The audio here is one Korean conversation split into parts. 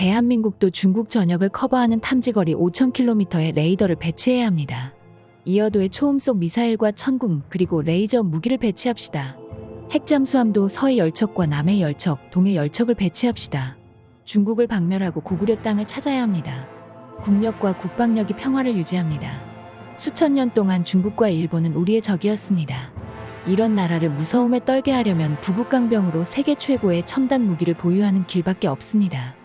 대한민국도 중국 전역을 커버하는 탐지거리 5,000km의 레이더를 배치해야 합니다. 이어도에 초음속 미사일과 천궁 그리고 레이저 무기를 배치합시다. 핵잠수함도 서해 열척과 남해 열척, 동해 열척을 배치합시다. 중국을 박멸하고 고구려 땅을 찾아야 합니다. 국력과 국방력이 평화를 유지합니다. 수천 년 동안 중국과 일본은 우리의 적이었습니다. 이런 나라를 무서움에 떨게 하려면 부국강병으로 세계 최고의 첨단 무기를 보유하는 길밖에 없습니다.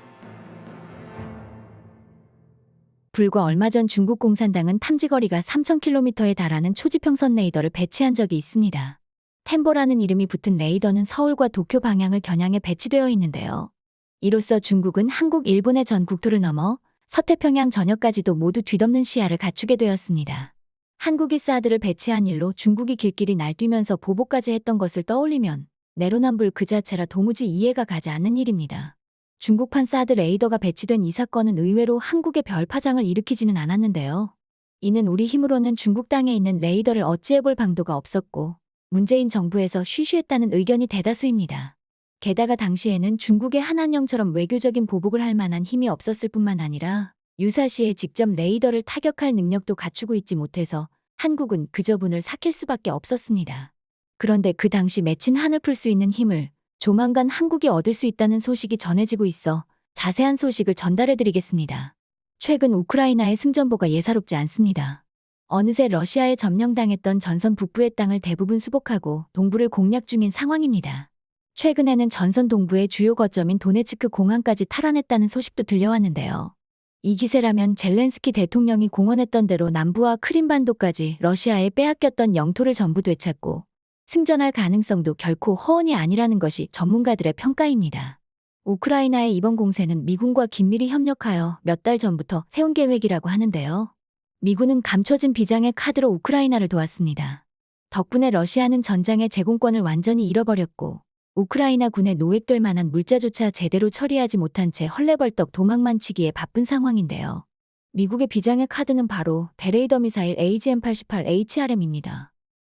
불과 얼마 전 중국 공산당은 탐지거리가 3,000km에 달하는 초지평선 레이더를 배치한 적이 있습니다. 템보라는 이름이 붙은 레이더는 서울과 도쿄 방향을 겨냥해 배치되어 있는데요. 이로써 중국은 한국, 일본의 전 국토를 넘어 서태평양 전역까지도 모두 뒤덮는 시야를 갖추게 되었습니다. 한국이 사드를 배치한 일로 중국이 길길이 날뛰면서 보복까지 했던 것을 떠올리면 내로남불 그 자체라 도무지 이해가 가지 않는 일입니다. 중국판 사드 레이더가 배치된 이 사건은 의외로 한국에 별파장을 일으키지는 않았는데요. 이는 우리 힘으로는 중국 땅에 있는 레이더를 어찌해볼 방도가 없었고 문재인 정부에서 쉬쉬했다는 의견이 대다수입니다. 게다가 당시에는 중국의 한한령처럼 외교적인 보복을 할 만한 힘이 없었을 뿐만 아니라 유사시에 직접 레이더를 타격할 능력도 갖추고 있지 못해서 한국은 그저 분을 삭힐 수밖에 없었습니다. 그런데 그 당시 맺힌 한을 풀 수 있는 힘을 조만간 한국이 얻을 수 있다는 소식이 전해지고 있어 자세한 소식을 전달해드리겠습니다. 최근 우크라이나의 승전보가 예사롭지 않습니다. 어느새 러시아에 점령당했던 전선 북부의 땅을 대부분 수복하고 동부를 공략 중인 상황입니다. 최근에는 전선 동부의 주요 거점인 도네츠크 공항까지 탈환했다는 소식도 들려왔는데요. 이 기세라면 젤렌스키 대통령이 공언했던 대로 남부와 크림반도까지 러시아에 빼앗겼던 영토를 전부 되찾고 승전할 가능성도 결코 허언이 아니라는 것이 전문가들의 평가입니다. 우크라이나의 이번 공세는 미군과 긴밀히 협력하여 몇 달 전부터 세운 계획이라고 하는데요. 미군은 감춰진 비장의 카드로 우크라이나를 도왔습니다. 덕분에 러시아는 전장의 제공권을 완전히 잃어버렸고 우크라이나 군에 노획될 만한 물자조차 제대로 처리하지 못한 채 헐레벌떡 도망만 치기에 바쁜 상황인데요. 미국의 비장의 카드는 바로 대레이더 미사일 AGM-88HRM입니다.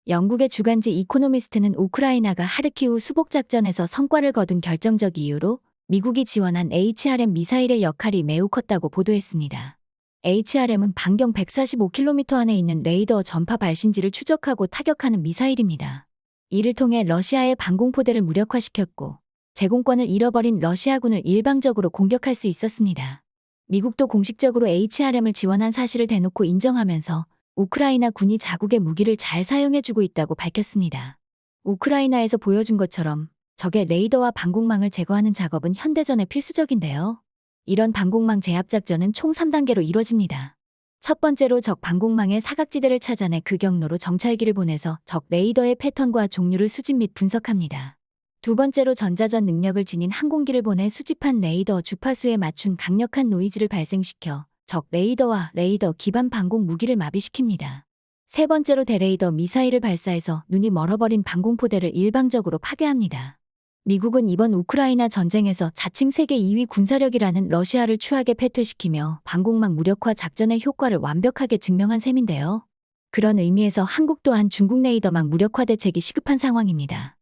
영국의 주간지 이코노미스트는 우크라이나가 하르키우 수복작전에서 성과를 거둔 결정적 이유로 미국이 지원한 HRM 미사일의 역할이 매우 컸다고 보도했습니다. HRM은 반경 145km 안에 있는 레이더 전파 발신지를 추적하고 타격하는 미사일입니다. 이를 통해 러시아의 방공포대를 무력화시켰고 제공권을 잃어버린 러시아군을 일방적으로 공격할 수 있었습니다. 미국도 공식적으로 HRM을 지원한 사실을 대놓고 인정하면서 우크라이나 군이 자국의 무기를 잘 사용해주고 있다고 밝혔습니다. 우크라이나에서 보여준 것처럼 적의 레이더와 방공망을 제거하는 작업은 현대전에 필수적인데요. 이런 방공망 제압 작전은 총 3단계로 이루어집니다. 첫 번째로 적 방공망의 사각지대를 찾아내 그 경로로 정찰기를 보내서 적 레이더의 패턴과 종류를 수집 및 분석합니다. 두 번째로 전자전 능력을 지닌 항공기를 보내 수집한 레이더 주파수에 맞춘 강력한 노이즈를 발생시켜 적 레이더와 레이더 기반 방공 무기를 마비시킵니다. 세 번째로 대레이더 미사일을 발사해서 눈이 멀어버린 방공포대를 일방적으로 파괴합니다. 미국은 이번 우크라이나 전쟁에서 자칭 세계 2위 군사력이라는 러시아를 추하게 패퇴시키며 방공망 무력화 작전의 효과를 완벽하게 증명한 셈인데요. 그런 의미에서 한국 또한 중국 레이더망 무력화 대책이 시급한 상황입니다.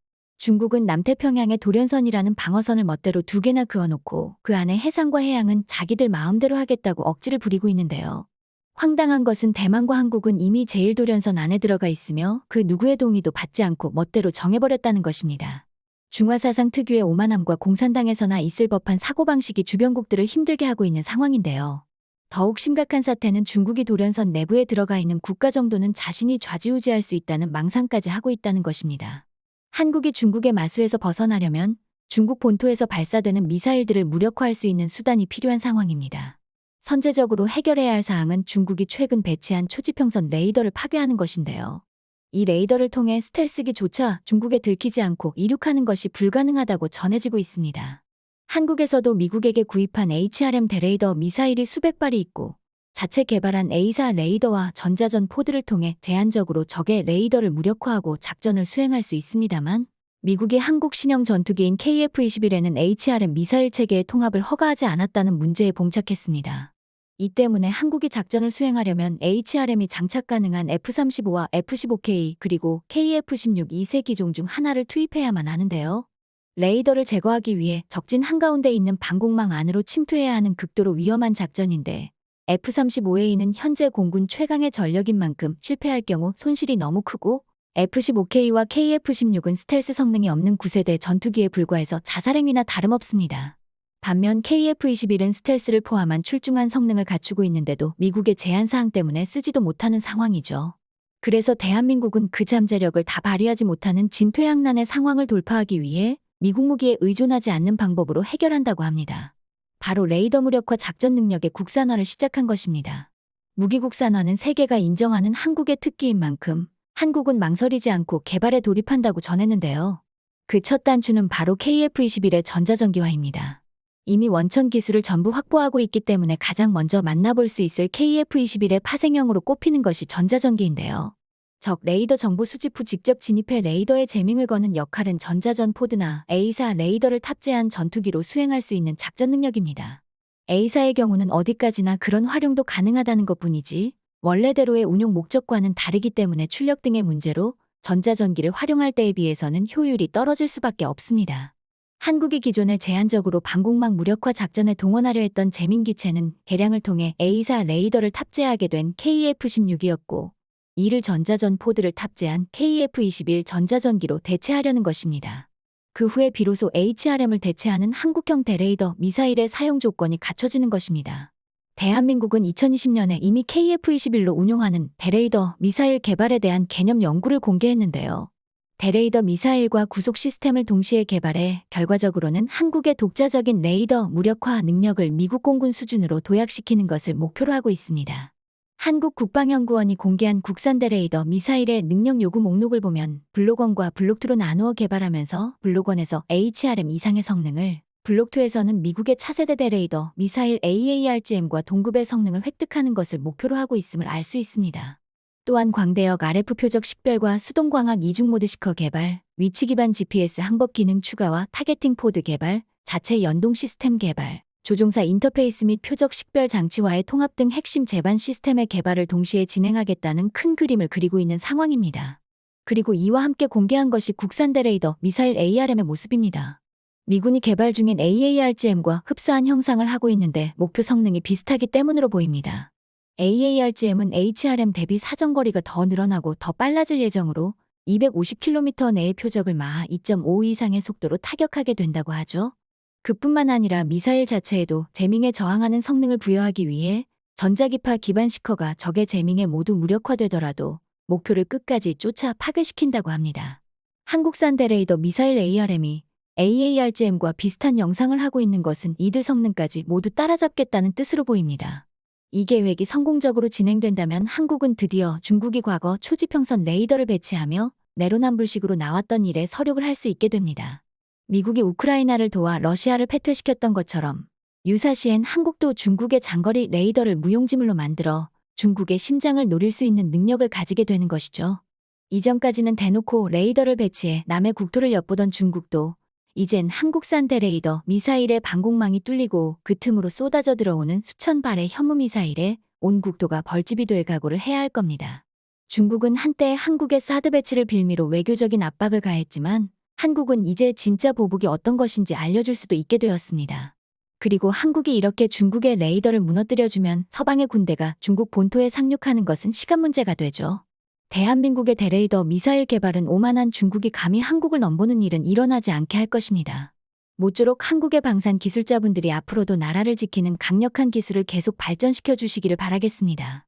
중국은 남태평양의 도련선이라는 방어선을 멋대로 2개나 그어놓고 그 안에 해상과 해양은 자기들 마음대로 하겠다고 억지를 부리고 있는데요. 황당한 것은 대만과 한국은 이미 제1도련선 안에 들어가 있으며 그 누구의 동의도 받지 않고 멋대로 정해버렸다는 것입니다. 중화사상 특유의 오만함과 공산당에서나 있을 법한 사고방식이 주변국들을 힘들게 하고 있는 상황인데요. 더욱 심각한 사태는 중국이 도련선 내부에 들어가 있는 국가 정도는 자신이 좌지우지할 수 있다는 망상까지 하고 있다는 것입니다. 한국이 중국의 마수에서 벗어나려면 중국 본토에서 발사되는 미사일들을 무력화할 수 있는 수단이 필요한 상황입니다. 선제적으로 해결해야 할 사항은 중국이 최근 배치한 초지평선 레이더를 파괴하는 것인데요. 이 레이더를 통해 스텔스기조차 중국에 들키지 않고 이륙하는 것이 불가능하다고 전해지고 있습니다. 한국에서도 미국에게 구입한 HRM 대레이더 미사일이 수백 발이 있고 자체 개발한 A사 레이더와 전자전 포드를 통해 제한적으로 적의 레이더를 무력화하고 작전을 수행할 수 있습니다만 미국이 한국 신형 전투기인 KF-21에는 HRM 미사일 체계의 통합을 허가하지 않았다는 문제에 봉착했습니다. 이 때문에 한국이 작전을 수행하려면 HRM이 장착 가능한 F-35와 F-15K 그리고 KF-16 이 세 기종 중 하나를 투입해야만 하는데요. 레이더를 제거하기 위해 적진 한가운데 있는 방공망 안으로 침투해야 하는 극도로 위험한 작전인데 F-35A는 현재 공군 최강의 전력인 만큼 실패할 경우 손실이 너무 크고 F-15K와 KF-16은 스텔스 성능이 없는 9세대 전투기에 불과해서 자살행위나 다름없습니다. 반면 KF-21은 스텔스를 포함한 출중한 성능을 갖추고 있는데도 미국의 제한사항 때문에 쓰지도 못하는 상황이죠. 그래서 대한민국은 그 잠재력을 다 발휘하지 못하는 진퇴양난의 상황을 돌파하기 위해 미국 무기에 의존하지 않는 방법으로 해결한다고 합니다. 바로 레이더 무력화 작전 능력의 국산화를 시작한 것입니다. 무기 국산화는 세계가 인정하는 한국의 특기인 만큼 한국은 망설이지 않고 개발에 돌입한다고 전했는데요. 그 첫 단추는 바로 KF-21의 전자전기화입니다. 이미 원천 기술을 전부 확보하고 있기 때문에 가장 먼저 만나볼 수 있을 KF-21의 파생형으로 꼽히는 것이 전자전기인데요. 적 레이더 정보 수집 후 직접 진입해 레이더에 재밍을 거는 역할은 전자전 포드나 A사 레이더를 탑재한 전투기로 수행할 수 있는 작전 능력입니다. A사의 경우는 어디까지나 그런 활용도 가능하다는 것뿐이지 원래대로의 운용 목적과는 다르기 때문에 출력 등의 문제로 전자전기를 활용할 때에 비해서는 효율이 떨어질 수밖에 없습니다. 한국이 기존에 제한적으로 방공망 무력화 작전에 동원하려 했던 재민기체는 개량을 통해 A사 레이더를 탑재하게 된 KF-16이었고 이를 전자전 포드를 탑재한 KF-21 전자전기로 대체하려는 것입니다. 그 후에 비로소 HRM을 대체하는 한국형 대레이더 미사일의 사용 조건이 갖춰지는 것입니다. 대한민국은 2020년에 이미 KF-21로 운용하는 대레이더 미사일 개발에 대한 개념 연구를 공개했는데요. 대레이더 미사일과 구속 시스템을 동시에 개발해 결과적으로는 한국의 독자적인 레이더 무력화 능력을 미국 공군 수준으로 도약시키는 것을 목표로 하고 있습니다. 한국국방연구원이 공개한 국산 대레이더 미사일의 능력 요구 목록을 보면 블록1과 블록2로 나누어 개발하면서 블록1에서 HRM 이상의 성능을, 블록2에서는 미국의 차세대 대레이더 미사일 AARGM과 동급의 성능을 획득하는 것을 목표로 하고 있음을 알 수 있습니다. 또한 광대역 RF 표적 식별과 수동광학 이중 모드 시커 개발, 위치 기반 GPS 항법 기능 추가와 타겟팅 포드 개발, 자체 연동 시스템 개발, 조종사 인터페이스 및 표적 식별 장치와의 통합 등 핵심 제반 시스템의 개발을 동시에 진행하겠다는 큰 그림을 그리고 있는 상황입니다. 그리고 이와 함께 공개한 것이 국산 대레이더 미사일 ARM의 모습입니다. 미군이 개발 중인 AARGM과 흡사한 형상을 하고 있는데 목표 성능이 비슷하기 때문으로 보입니다. AARGM은 HRM 대비 사정거리가 더 늘어나고 더 빨라질 예정으로 250km 내의 표적을 마하 2.5 이상의 속도로 타격하게 된다고 하죠. 그뿐만 아니라 미사일 자체에도 재밍에 저항하는 성능을 부여하기 위해 전자기파 기반 시커가 적의 재밍에 모두 무력화되더라도 목표를 끝까지 쫓아 파괴시킨다고 합니다. 한국산 대레이더 미사일 ARM이 AARGM과 비슷한 영상을 하고 있는 것은 이들 성능까지 모두 따라잡겠다는 뜻으로 보입니다. 이 계획이 성공적으로 진행된다면 한국은 드디어 중국이 과거 초지평선 레이더를 배치하며 내로남불식으로 나왔던 일에 서력을 할 수 있게 됩니다. 미국이 우크라이나를 도와 러시아를 패퇴시켰던 것처럼 유사시엔 한국도 중국의 장거리 레이더를 무용지물로 만들어 중국의 심장을 노릴 수 있는 능력을 가지게 되는 것이죠. 이전까지는 대놓고 레이더를 배치해 남의 국토를 엿보던 중국도 이젠 한국산 대레이더 미사일의 방공망이 뚫리고 그 틈으로 쏟아져 들어오는 수천 발의 현무미사일에 온 국토가 벌집이 될 각오를 해야 할 겁니다. 중국은 한때 한국의 사드 배치를 빌미로 외교적인 압박을 가했지만 한국은 이제 진짜 보복이 어떤 것인지 알려줄 수도 있게 되었습니다. 그리고 한국이 이렇게 중국의 레이더를 무너뜨려주면 서방의 군대가 중국 본토에 상륙하는 것은 시간 문제가 되죠. 대한민국의 대레이더 미사일 개발은 오만한 중국이 감히 한국을 넘보는 일은 일어나지 않게 할 것입니다. 모쪼록 한국의 방산 기술자분들이 앞으로도 나라를 지키는 강력한 기술을 계속 발전시켜 주시기를 바라겠습니다.